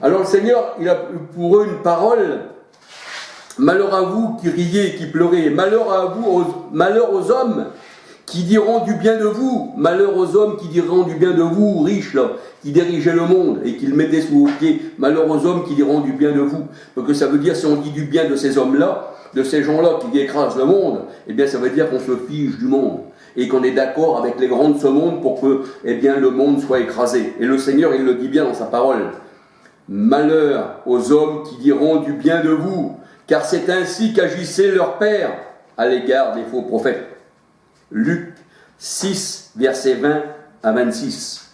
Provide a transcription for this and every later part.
Alors le Seigneur, il a pour eux une parole. Malheur à vous qui riez et qui pleurez, malheur aux hommes qui diront du bien de vous, malheur aux hommes qui diront du bien de vous, riches là, qui dirigeaient le monde et qui le mettaient sous vos pieds, malheur aux hommes qui diront du bien de vous. Donc ça veut dire, si on dit du bien de ces hommes-là, de ces gens-là qui écrasent le monde, eh bien ça veut dire qu'on se fiche du monde et qu'on est d'accord avec les grands de ce monde pour que, eh bien, le monde soit écrasé. Et le Seigneur, il le dit bien dans sa parole. Malheur aux hommes qui diront du bien de vous, car c'est ainsi qu'agissait leur père à l'égard des faux prophètes. Luc 6, versets 20 à 26.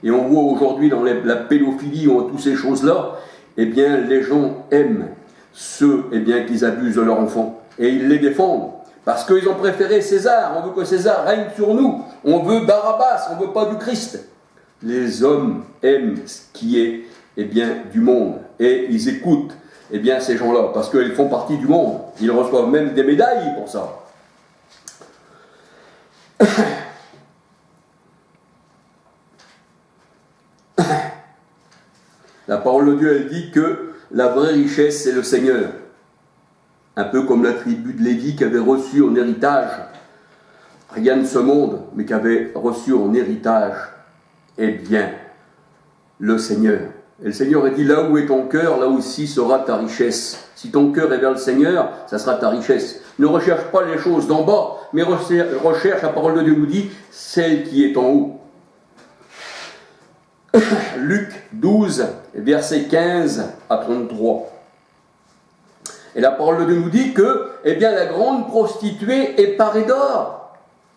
Et on voit aujourd'hui dans la pédophilie ou toutes ces choses-là, eh bien, les gens aiment ceux, eh bien, qui abusent de leurs enfants. Et ils les défendent. Parce qu'ils ont préféré César. On veut que César règne sur nous. On veut Barabbas. On ne veut pas du Christ. Les hommes aiment ce qui est, eh bien, du monde. Et ils écoutent, eh bien, ces gens-là. Parce qu'ils font partie du monde. Ils reçoivent même des médailles pour ça. La parole de Dieu, elle dit que la vraie richesse, c'est le Seigneur. Un peu comme la tribu de Lévi qui avait reçu en héritage rien de ce monde, mais qui avait reçu en héritage, eh bien, le Seigneur. Et le Seigneur a dit, là où est ton cœur, là aussi sera ta richesse. Si ton cœur est vers le Seigneur, ça sera ta richesse. Ne recherche pas les choses d'en bas, mais recherche, la parole de Dieu nous dit, celle qui est en haut. Luc 12, versets 15 à 33. Et la parole de Dieu nous dit que, eh bien, la grande prostituée est parée d'or.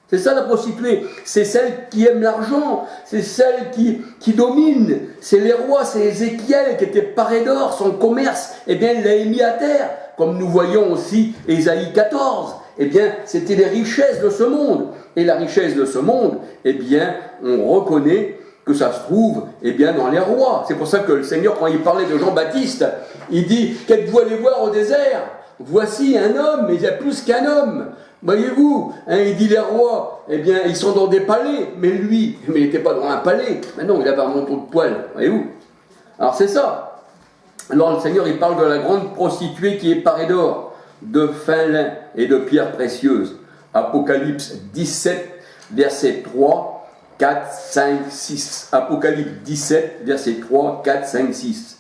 C'est ça la prostituée, c'est celle qui aime l'argent, c'est celle qui domine, c'est les rois, c'est Ézéchiel qui était paré d'or, son commerce, eh bien il l'a mis à terre, comme nous voyons aussi Ésaïe 14, eh bien c'était les richesses de ce monde, et la richesse de ce monde, eh bien on reconnaît que ça se trouve, eh bien dans les rois. C'est pour ça que le Seigneur, quand il parlait de Jean-Baptiste, il dit, qu'êtes-vous allé voir au désert? Voici un homme, mais il y a plus qu'un homme. Voyez-vous, hein, il dit les rois, eh bien, ils sont dans des palais, mais lui, il n'était pas dans un palais, mais non, il avait un manteau de poil, voyez-vous. Alors c'est ça. Alors le Seigneur, il parle de la grande prostituée qui est parée d'or, de fin lin et de pierres précieuses. Apocalypse 17, verset 3, 4, 5, 6. Apocalypse 17, verset 3, 4, 5, 6.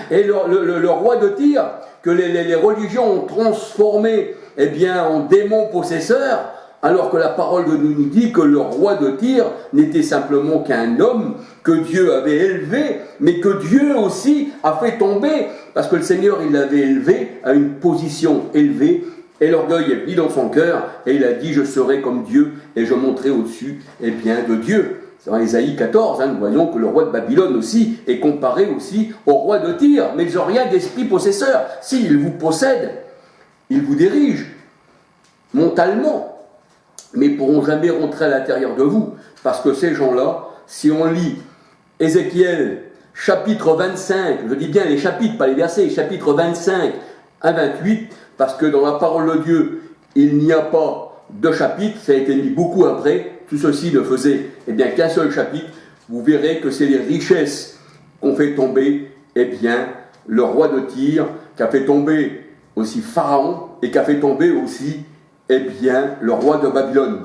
Et le roi de Tyr, que les religions ont transformé, eh bien, en démon possesseur, alors que la parole de Dieu nous dit que le roi de Tyr n'était simplement qu'un homme que Dieu avait élevé, mais que Dieu aussi a fait tomber, parce que le Seigneur, il l'avait élevé à une position élevée, et l'orgueil est mis dans son cœur, et il a dit, je serai comme Dieu, et je monterai au-dessus, eh bien, de Dieu. Dans Ésaïe 14, nous voyons que le roi de Babylone aussi est comparé aussi au roi de Tyr, mais ils n'ont rien d'esprit possesseur. S'il vous possède, il vous dirige mentalement, mais ils ne pourront jamais rentrer à l'intérieur de vous, parce que ces gens-là, si on lit Ézéchiel chapitre 25, je dis bien les chapitres, pas les versets, chapitre 25 à 28, parce que dans la parole de Dieu, il n'y a pas de chapitre, ça a été mis beaucoup après, tout ceci ne faisait eh bien, qu'un seul chapitre, vous verrez que c'est les richesses qu'ont fait tomber eh bien, le roi de Tyr, qui a fait tomber aussi Pharaon, et qui a fait tomber aussi eh bien, le roi de Babylone.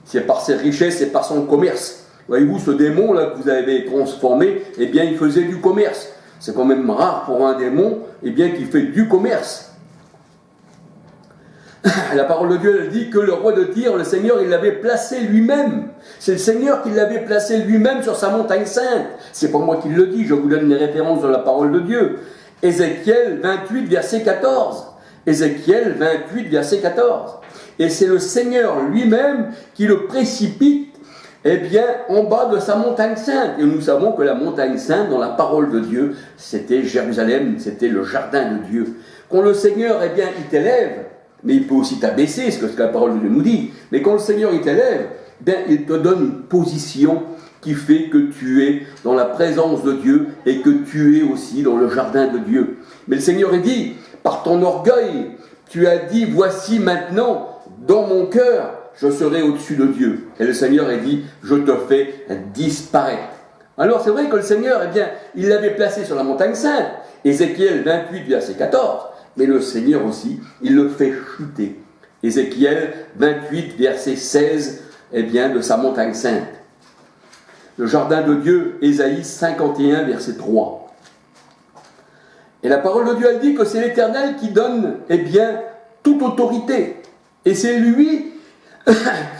C'est par ses richesses et par son commerce. Voyez-vous, ce démon-là que vous avez transformé, eh bien, il faisait du commerce. C'est quand même rare pour un démon eh bien, qui fait du commerce. La parole de Dieu elle dit que le roi de Tyr, le Seigneur, il l'avait placé lui-même. C'est le Seigneur qui l'avait placé lui-même sur sa montagne sainte. C'est pas moi qui le dis, je vous donne les références de la parole de Dieu. Ézéchiel 28, verset 14. Ézéchiel 28, verset 14. Et c'est le Seigneur lui-même qui le précipite eh bien, en bas de sa montagne sainte. Et nous savons que la montagne sainte, dans la parole de Dieu, c'était Jérusalem, c'était le jardin de Dieu. Quand le Seigneur, eh bien, il t'élève, mais il peut aussi t'abaisser, ce que la parole de Dieu nous dit. Mais quand le Seigneur il t'élève, bien, il te donne une position qui fait que tu es dans la présence de Dieu et que tu es aussi dans le jardin de Dieu. Mais le Seigneur il dit, par ton orgueil, tu as dit, voici maintenant, dans mon cœur, je serai au-dessus de Dieu. Et le Seigneur il dit, je te fais disparaître. Alors c'est vrai que le Seigneur, eh bien, il l'avait placé sur la montagne sainte, Ézéchiel 28, verset 14, mais le Seigneur aussi, il le fait chuter. Ézéchiel 28, verset 16, eh bien, de sa montagne sainte. Le jardin de Dieu, Ésaïe 51, verset 3. Et la parole de Dieu, elle dit que c'est l'Éternel qui donne, eh bien, toute autorité. Et c'est lui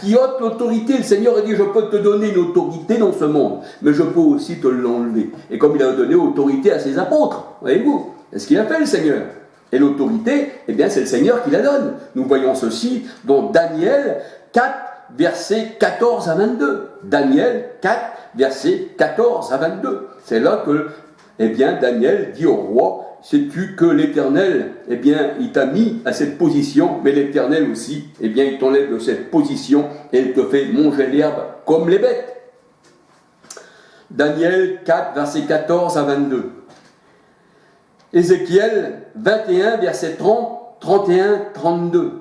qui ôte l'autorité. Le Seigneur a dit, je peux te donner une autorité dans ce monde, mais je peux aussi te l'enlever. Et comme il a donné autorité à ses apôtres, voyez-vous, c'est ce qu'il a fait le Seigneur. Et l'autorité, eh bien, c'est le Seigneur qui la donne. Nous voyons ceci dans Daniel 4, versets 14 à 22. Daniel 4, versets 14 à 22. C'est là que, eh bien, Daniel dit au roi, sais-tu que l'Éternel, eh bien, il t'a mis à cette position, mais l'Éternel aussi, eh bien, il t'enlève de cette position et il te fait manger l'herbe comme les bêtes. Daniel 4, versets 14 à 22. Ézéchiel 21, verset 30, 31, 32.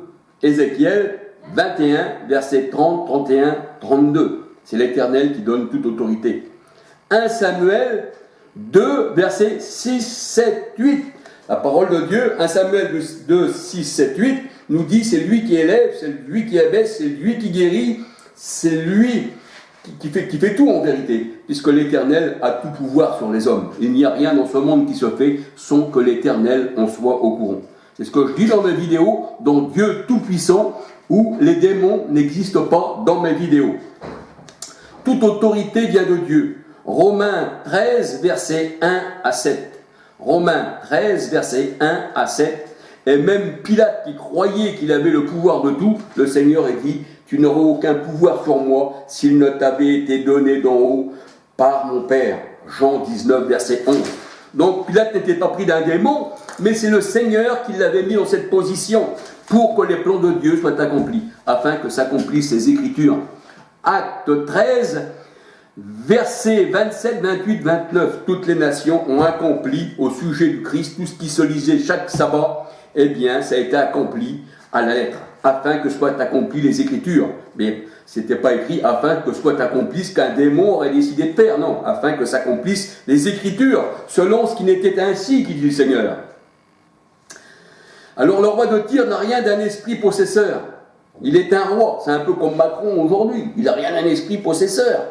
Ézéchiel 21, verset 30, 31, 32. C'est l'Éternel qui donne toute autorité. 1 Samuel 2, versets 6, 7, 8. La parole de Dieu, 1 Samuel 2, 6, 7, 8, nous dit c'est lui qui élève, c'est lui qui abaisse, c'est lui qui guérit, c'est lui qui fait tout en vérité, puisque l'Éternel a tout pouvoir sur les hommes. Il n'y a rien dans ce monde qui se fait sans que l'Éternel en soit au courant. C'est ce que je dis dans mes vidéos, dans Dieu Tout-Puissant, où les démons n'existent pas dans mes vidéos. Toute autorité vient de Dieu. Romains 13, versets 1 à 7. Romains 13, versets 1 à 7. Et même Pilate, qui croyait qu'il avait le pouvoir de tout, le Seigneur a dit, tu n'auras aucun pouvoir sur moi s'il ne t'avait été donné d'en haut par mon Père. Jean 19, verset 11. Donc Pilate n'était pas pris d'un démon, mais c'est le Seigneur qui l'avait mis dans cette position pour que les plans de Dieu soient accomplis, afin que s'accomplissent ces Écritures. Acte 13, versets 27, 28, 29. Toutes les nations ont accompli au sujet du Christ tout ce qui se lisait chaque sabbat. Eh bien, ça a été accompli à la lettre, afin que soient accomplies les Écritures. Mais ce n'était pas écrit afin que soit accompli ce qu'un démon aurait décidé de faire, non, afin que s'accomplissent les Écritures, selon ce qui n'était ainsi, qui dit le Seigneur. Alors le roi de Tyr n'a rien d'un esprit possesseur. Il est un roi, c'est un peu comme Macron aujourd'hui, il n'a rien d'un esprit possesseur.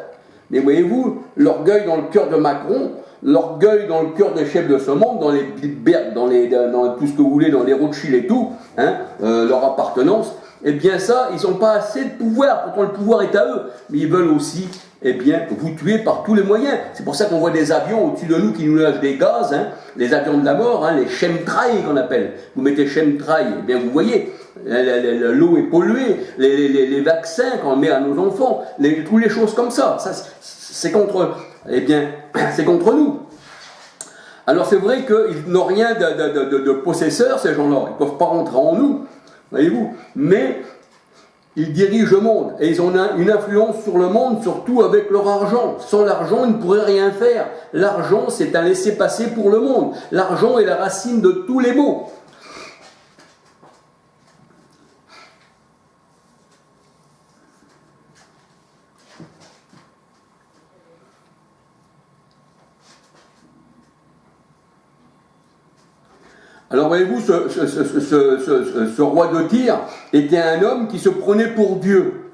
Mais voyez-vous, l'orgueil dans le cœur de Macron, l'orgueil dans le cœur des chefs de ce monde, dans tout ce que vous voulez, dans les Rothschild et tout, hein, leur appartenance, eh bien ça, ils n'ont pas assez de pouvoir, pourtant le pouvoir est à eux, mais ils veulent aussi, eh bien, vous tuer par tous les moyens. C'est pour ça qu'on voit des avions au-dessus de nous qui nous lâchent des gaz, hein, les avions de la mort, hein, les chemtrails qu'on appelle. Vous mettez chemtrail, eh bien vous voyez, l'eau est polluée, les vaccins qu'on met à nos enfants, toutes les choses comme ça, c'est contre, eh bien, c'est contre nous. Alors c'est vrai qu'ils n'ont rien de possesseur, ces gens-là, ils ne peuvent pas rentrer en nous, voyez-vous, mais ils dirigent le monde, et ils ont une influence sur le monde, surtout avec leur argent. Sans l'argent, ils ne pourraient rien faire. L'argent, c'est un laisser-passer pour le monde. L'argent est la racine de tous les maux. Alors voyez-vous, ce roi de Tyr était un homme qui se prenait pour Dieu.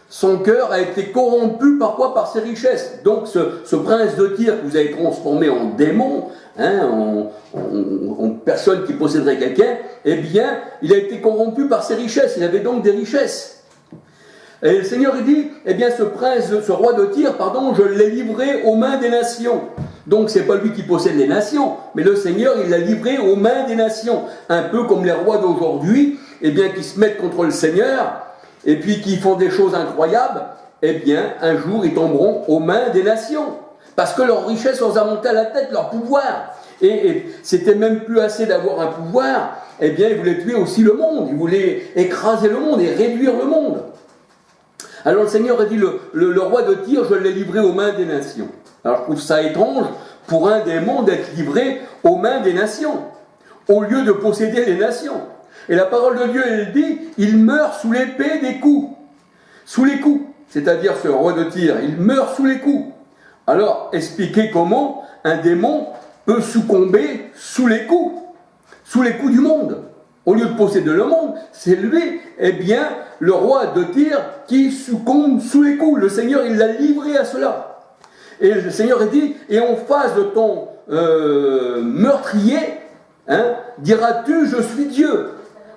Son cœur a été corrompu par quoi? Par ses richesses. Donc ce prince de Tyr que vous avez transformé en démon, hein, en personne qui posséderait quelqu'un, eh bien, il a été corrompu par ses richesses. Il avait donc des richesses. Et le Seigneur dit, eh bien, ce roi de Tyr, pardon, je l'ai livré aux mains des nations. Donc, c'est pas lui qui possède les nations, mais le Seigneur, il l'a livré aux mains des nations. Un peu comme les rois d'aujourd'hui, eh bien, qui se mettent contre le Seigneur, et puis qui font des choses incroyables, eh bien, un jour, ils tomberont aux mains des nations. Parce que leur richesse leur a monté à la tête, leur pouvoir. Et c'était même plus assez d'avoir un pouvoir, eh bien, ils voulaient tuer aussi le monde. Ils voulaient écraser le monde et réduire le monde. Alors le Seigneur a dit, le roi de Tyr, je l'ai livré aux mains des nations. Alors je trouve ça étrange pour un démon d'être livré aux mains des nations, au lieu de posséder les nations. Et la parole de Dieu, elle dit, il meurt sous l'épée des coups. Sous les coups. C'est-à-dire ce roi de Tyr, il meurt sous les coups. Alors, expliquez comment un démon peut succomber sous les coups du monde. Au lieu de posséder le monde, c'est lui, eh bien, le roi de Tyr qui succombe sous les coups. Le Seigneur, il l'a livré à cela. Et le Seigneur a dit, et en face de ton meurtrier, hein, diras-tu, je suis Dieu.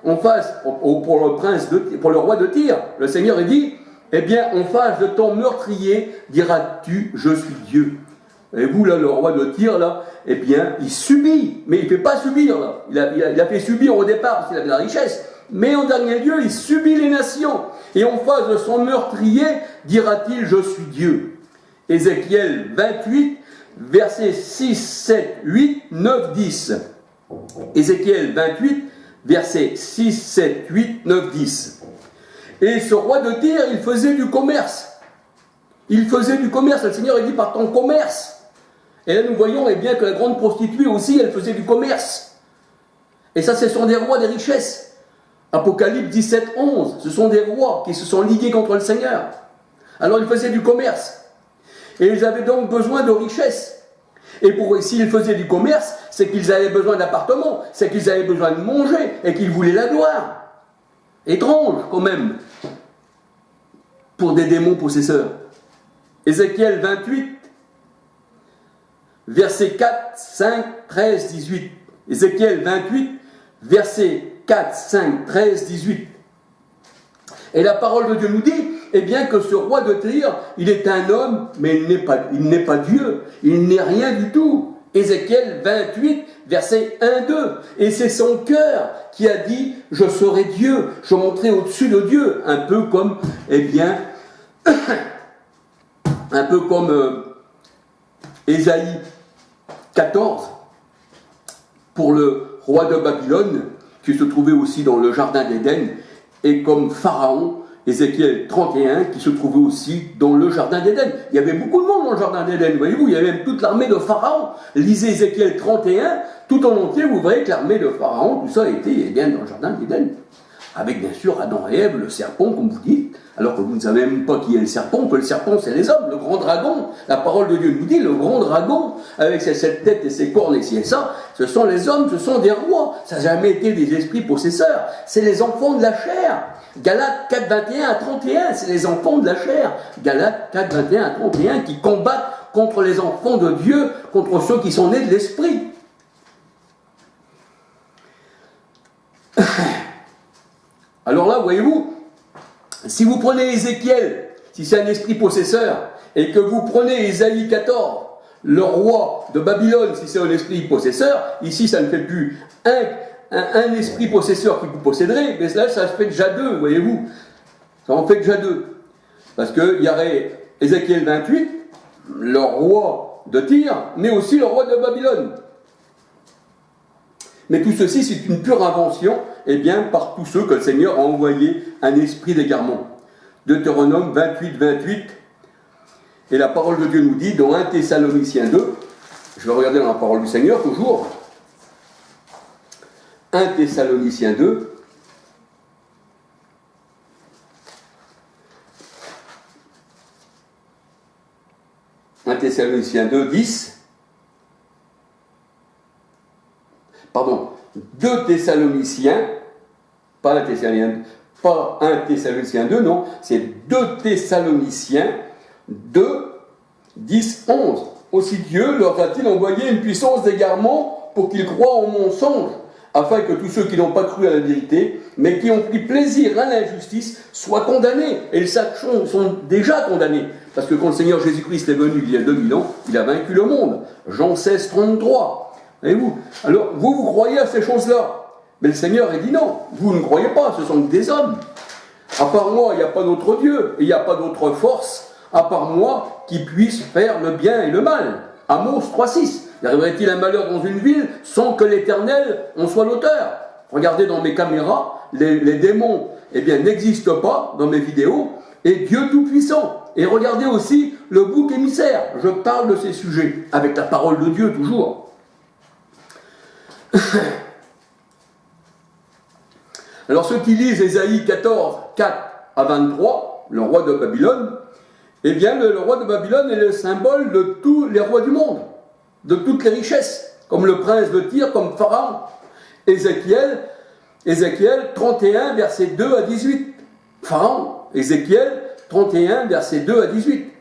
En face, pour le roi de Tyr, le Seigneur a dit, eh bien, en face de ton meurtrier, diras-tu, je suis Dieu. Et vous, là, le roi de Tyr, là, eh bien, il subit, mais il ne fait pas subir, là. Il a fait subir au départ parce qu'il avait de la richesse, mais en dernier lieu, il subit les nations. Et en face de son meurtrier, dira-t-il, je suis Dieu. Ézéchiel 28, versets 6, 7, 8, 9, 10. Ézéchiel 28, versets 6, 7, 8, 9, 10. Et ce roi de Tyr, il faisait du commerce. Il faisait du commerce. Le Seigneur a dit par ton commerce. Et là, nous voyons eh bien, que la grande prostituée aussi, elle faisait du commerce. Et ça, ce sont des rois des richesses. Apocalypse 17, 11. Ce sont des rois qui se sont ligués contre le Seigneur. Alors, ils faisaient du commerce. Et ils avaient donc besoin de richesses. Et s'ils faisaient du commerce, c'est qu'ils avaient besoin d'appartements, c'est qu'ils avaient besoin de manger et qu'ils voulaient la gloire. Étrange, quand même, pour des démons possesseurs. Ézéchiel 28, versets 4, 5, 13, 18. Ézéchiel 28, versets 4, 5, 13, 18. Et la parole de Dieu nous dit, eh bien que ce roi de Tyr, il est un homme, mais il n'est pas Dieu, il n'est rien du tout. Ézéchiel 28, verset 1, 2. Et c'est son cœur qui a dit, je serai Dieu, je monterai au-dessus de Dieu. Un peu comme, eh bien, un peu comme Ésaïe 14, pour le roi de Babylone, qui se trouvait aussi dans le jardin d'Éden, et comme Pharaon, Ézéchiel 31, qui se trouvait aussi dans le jardin d'Éden. Il y avait beaucoup de monde dans le jardin d'Éden, voyez-vous, il y avait même toute l'armée de Pharaon. Lisez Ézéchiel 31, tout en entier, vous verrez que l'armée de Pharaon, tout ça était eh bien, dans le jardin d'Éden. Avec bien sûr Adam et Ève, le serpent, comme vous dites, alors que vous ne savez même pas qui est le serpent, que le serpent c'est les hommes, le grand dragon. La parole de Dieu nous dit, le grand dragon, avec cette tête et ses cornes et ci et ça, ce sont les hommes, ce sont des rois. Ça n'a jamais été des esprits possesseurs, c'est les enfants de la chair. Galates 4, 21 à 31, c'est les enfants de la chair. Galates 4, 21 à 31 qui combattent contre les enfants de Dieu, contre ceux qui sont nés de l'esprit. Alors là, voyez-vous, si vous prenez Ézéchiel, si c'est un esprit possesseur, et que vous prenez Ésaïe 14, le roi de Babylone, si c'est un esprit possesseur, ici ça ne fait plus un esprit possesseur qui vous posséderait, mais là ça fait déjà deux, voyez-vous. Ça en fait déjà deux. Parce qu'il y aurait Ézéchiel 28, le roi de Tyr, mais aussi le roi de Babylone. Mais tout ceci, c'est une pure invention, eh bien, par tous ceux que le Seigneur a envoyé un esprit d'égarement. Deutéronome 28, 28, et la parole de Dieu nous dit, dans 1 Thessaloniciens 2, je vais regarder dans la parole du Seigneur, toujours, 1 Thessaloniciens 2, Thessaloniciens 2, 10, pardon, 2 Thessaloniciens, pas 1 Thessaloniciens 2, non, c'est 2 Thessaloniciens 2, 10, 11. Aussi Dieu leur a-t-il envoyé une puissance d'égarement pour qu'ils croient au mensonge, afin que tous ceux qui n'ont pas cru à la vérité, mais qui ont pris plaisir à l'injustice, soient condamnés. Et les sacrifiants sont déjà condamnés. Parce que quand le Seigneur Jésus-Christ est venu il y a 2000 ans, il a vaincu le monde. Jean 16, 33. Voyez-vous ? Alors, vous croyez à ces choses-là. Mais le Seigneur a dit non, vous ne croyez pas, ce sont des hommes. À part moi, il n'y a pas d'autre Dieu, et il n'y a pas d'autre force, à part moi, qui puisse faire le bien et le mal. Amos 3,6. Y arriverait-il un malheur dans une ville sans que l'Éternel en soit l'auteur ? Regardez dans mes caméras, les démons eh bien, n'existent pas dans mes vidéos, et Dieu Tout-Puissant. Et regardez aussi le bouc émissaire. Je parle de ces sujets, avec la parole de Dieu toujours. Alors ceux qui lisent Ésaïe 14, 4 à 23, le roi de Babylone, eh bien le roi de Babylone est le symbole de tous les rois du monde, de toutes les richesses, comme le prince de Tyr, comme Pharaon. Ézéchiel 31, versets 2 à 18. Pharaon, Ézéchiel 31, versets 2 à 18.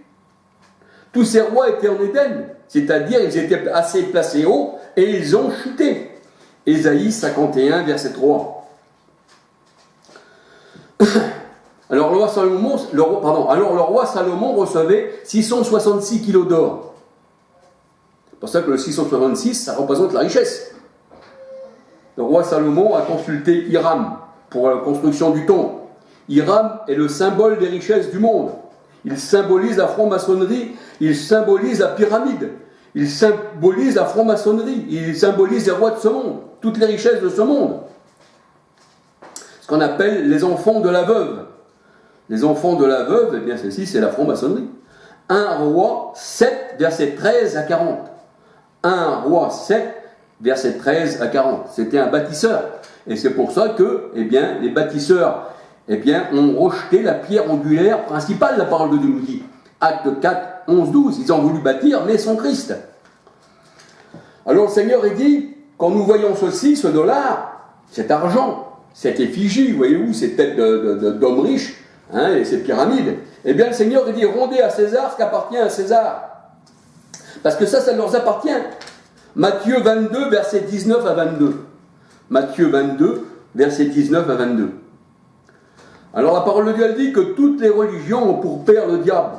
Tous ces rois étaient en Éden, c'est-à-dire ils étaient assez placés haut et ils ont chuté. Ésaïe 51, verset 3. Alors le roi Salomon recevait 666 kilos d'or. C'est pour ça que le 666, ça représente la richesse. Le roi Salomon a consulté Hiram pour la construction du temple. Hiram est le symbole des richesses du monde. Il symbolise la franc-maçonnerie, il symbolise la pyramide, il symbolise la franc-maçonnerie, il symbolise les rois de ce monde, toutes les richesses de ce monde. Ce qu'on appelle les enfants de la veuve. Les enfants de la veuve, eh bien ceci c'est la franc-maçonnerie. 1 Roi 7, versets 13 à 40. 1 Roi 7, versets 13 à 40. C'était un bâtisseur. Et c'est pour ça que, eh bien, les bâtisseurs, eh bien, ont rejeté la pierre angulaire principale, la parole de Dieu nous dit. Acte 4, 11, 12. Ils ont voulu bâtir, mais sans Christ. Alors le Seigneur est dit, quand nous voyons ceci, ce dollar, cet argent, cette effigie, voyez-vous, ces têtes d'hommes riches, hein, et ces pyramides, eh bien le Seigneur est dit, rendez à César ce qu'appartient à César. Parce que ça leur appartient. Matthieu 22, versets 19 à 22. Matthieu 22, versets 19 à 22. Alors la parole de Dieu, elle dit que toutes les religions ont pour père le diable,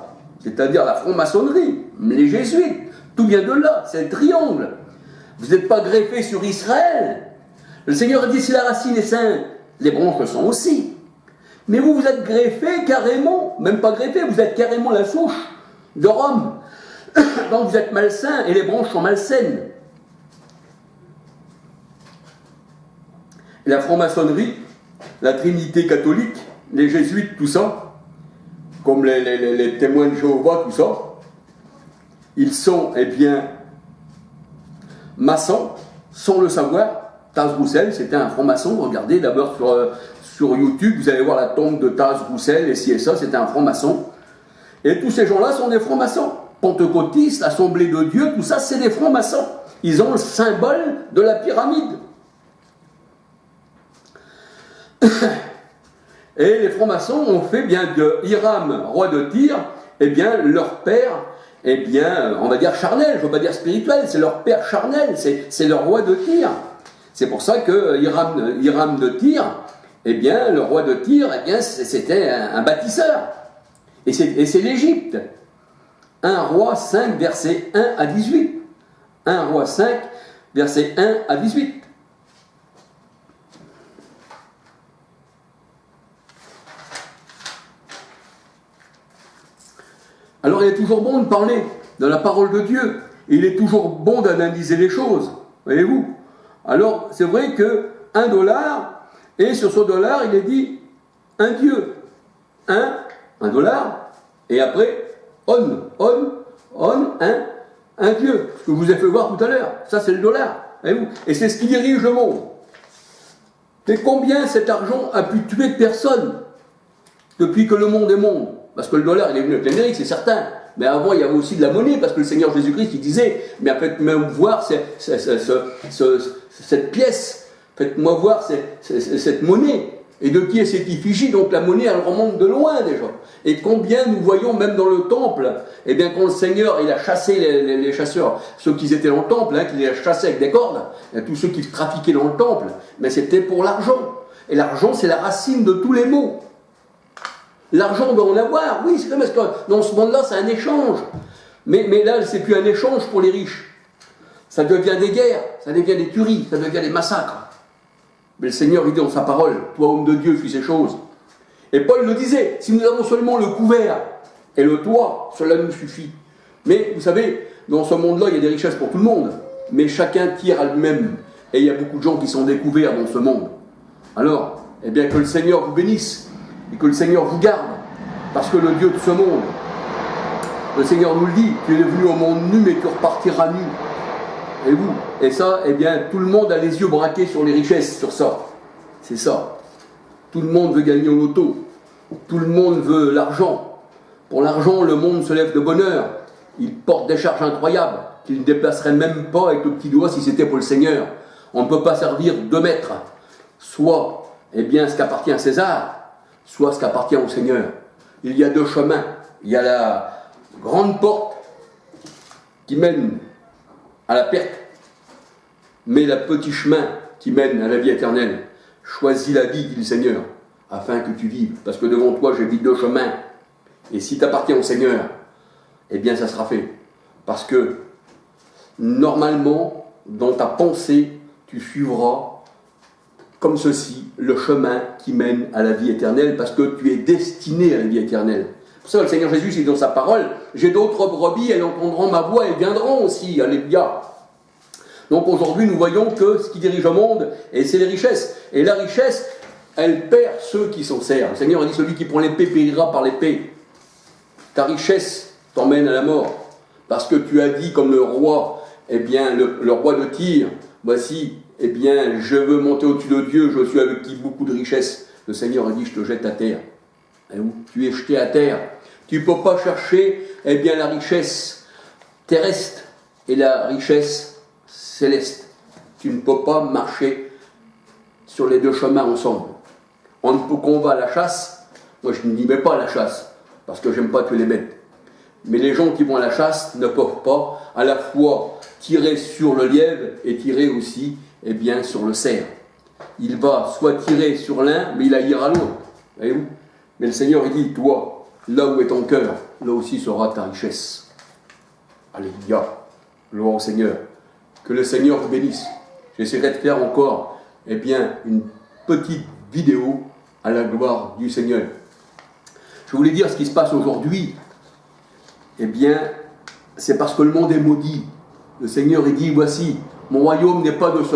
c'est-à-dire la franc-maçonnerie, les jésuites, tout vient de là, c'est le triangle. Vous n'êtes pas greffé sur Israël. Le Seigneur a dit, si la racine est sainte, les branches le sont aussi. Mais vous êtes greffé carrément, même pas greffé, vous êtes carrément la souche de Rome. Donc vous êtes malsain et les branches sont malsaines. Et la franc-maçonnerie, la Trinité catholique, les jésuites, tout ça, comme les témoins de Jéhovah, tout ça, ils sont, eh bien, maçons, sans le savoir. Taz Roussel, c'était un franc-maçon. Regardez d'abord sur YouTube, vous allez voir la tombe de Taz Roussel, et ci et ça, c'était un franc-maçon. Et tous ces gens-là sont des francs-maçons. Pentecôtistes, Assemblée de Dieu, tout ça, c'est des francs-maçons. Ils ont le symbole de la pyramide. Et les francs-maçons ont fait bien de Hiram, roi de Tyr, eh bien, leur père, eh bien, on va dire charnel, je ne veux pas dire spirituel, c'est leur père charnel, c'est leur roi de Tyr. C'est pour ça que Hiram de Tyr, eh bien, le roi de Tyr, eh bien, c'était un bâtisseur. Et c'est l'Égypte. 1 Roi 5, verset 1 à 18. 1 Roi 5, verset 1 à 18. Alors il est toujours bon de parler de la parole de Dieu. Et il est toujours bon d'analyser les choses. Voyez-vous? Alors c'est vrai que $1, et sur ce dollar il est dit un Dieu. $1, et après un Dieu. Ce que je vous ai fait voir tout à l'heure. Ça c'est le dollar. Voyez-vous? Et c'est ce qui dirige le monde. Et combien cet argent a pu tuer de personnes depuis que le monde est monde? Parce que le dollar, il est venu avec l'Amérique, c'est certain. Mais avant, il y avait aussi de la monnaie, parce que le Seigneur Jésus-Christ, il disait, mais faites-moi voir cette pièce, faites-moi voir cette monnaie. Et de qui est cette effigie? Donc la monnaie, elle remonte de loin déjà. Et combien nous voyons, même dans le temple, eh bien quand le Seigneur, il a chassé les chasseurs, ceux qui étaient dans le temple, hein, qu'il les a chassés avec des cordes, et tous ceux qui trafiquaient dans le temple, mais c'était pour l'argent. Et l'argent, c'est la racine de tous les maux. L'argent, on doit en avoir, oui, c'est comme parce que dans ce monde-là, c'est un échange. Mais là, c'est plus un échange pour les riches. Ça devient des guerres, ça devient des tueries, ça devient des massacres. Mais le Seigneur, il dit dans sa parole, toi, homme de Dieu, fais ces choses. Et Paul le disait, si nous avons seulement le couvert et le toit, cela nous suffit. Mais vous savez, dans ce monde-là, il y a des richesses pour tout le monde. Mais chacun tire à lui-même. Et il y a beaucoup de gens qui sont découverts dans ce monde. Alors, eh bien, que le Seigneur vous bénisse. Et que le Seigneur vous garde, parce que le Dieu de ce monde, le Seigneur nous le dit, tu es venu au monde nu, mais tu repartiras nu. Et vous, et ça, eh bien, tout le monde a les yeux braqués sur les richesses, sur ça. C'est ça. Tout le monde veut gagner au loto. Tout le monde veut l'argent. Pour l'argent, le monde se lève de bonne heure. Il porte des charges incroyables qu'il ne déplacerait même pas avec le petit doigt si c'était pour le Seigneur. On ne peut pas servir deux maîtres. Soit, eh bien, ce qui appartient à César, soit ce qui appartient au Seigneur. Il y a deux chemins. Il y a la grande porte qui mène à la perte, mais le petit chemin qui mène à la vie éternelle. Choisis la vie, dit le Seigneur, afin que tu vives. Parce que devant toi, j'ai mis deux chemins. Et si tu appartiens au Seigneur, eh bien, ça sera fait. Parce que, normalement, dans ta pensée, tu suivras comme ceci le chemin qui mène à la vie éternelle, parce que tu es destiné à la vie éternelle. Pour ça, le Seigneur Jésus dit dans sa parole, j'ai d'autres brebis, elles entendront ma voix et viendront aussi. Alléluia. Donc aujourd'hui, nous voyons que ce qui dirige le monde, c'est les richesses. Et la richesse, elle perd ceux qui s'en servent. Le Seigneur a dit, celui qui prend l'épée périra par l'épée. Ta richesse t'emmène à la mort. Parce que tu as dit, comme le roi, eh bien, le roi de Tyr, voici, eh bien, je veux monter au-dessus de Dieu, je suis avec qui beaucoup de richesses. Le Seigneur a dit, je te jette à terre. Et où tu es jeté à terre. Tu ne peux pas chercher, eh bien, la richesse terrestre et la richesse céleste. Tu ne peux pas marcher sur les deux chemins ensemble. On ne peut qu'on va à la chasse. Moi, je ne dis mais pas à la chasse, parce que j'aime pas tuer les bêtes. Mais les gens qui vont à la chasse ne peuvent pas à la fois tirer sur le lièvre et tirer aussi, eh bien, sur le cerf. Il va soit tirer sur l'un, mais il haïra l'autre. Voyez-vous ? Mais le Seigneur, il dit, toi, là où est ton cœur, là aussi sera ta richesse. Alléluia. Gloire au Seigneur. Que le Seigneur vous bénisse. J'essaierai de faire encore, eh bien, une petite vidéo à la gloire du Seigneur. Je voulais dire ce qui se passe aujourd'hui. Eh bien, c'est parce que le monde est maudit. Le Seigneur, il dit, voici, mon royaume n'est pas de ce monde.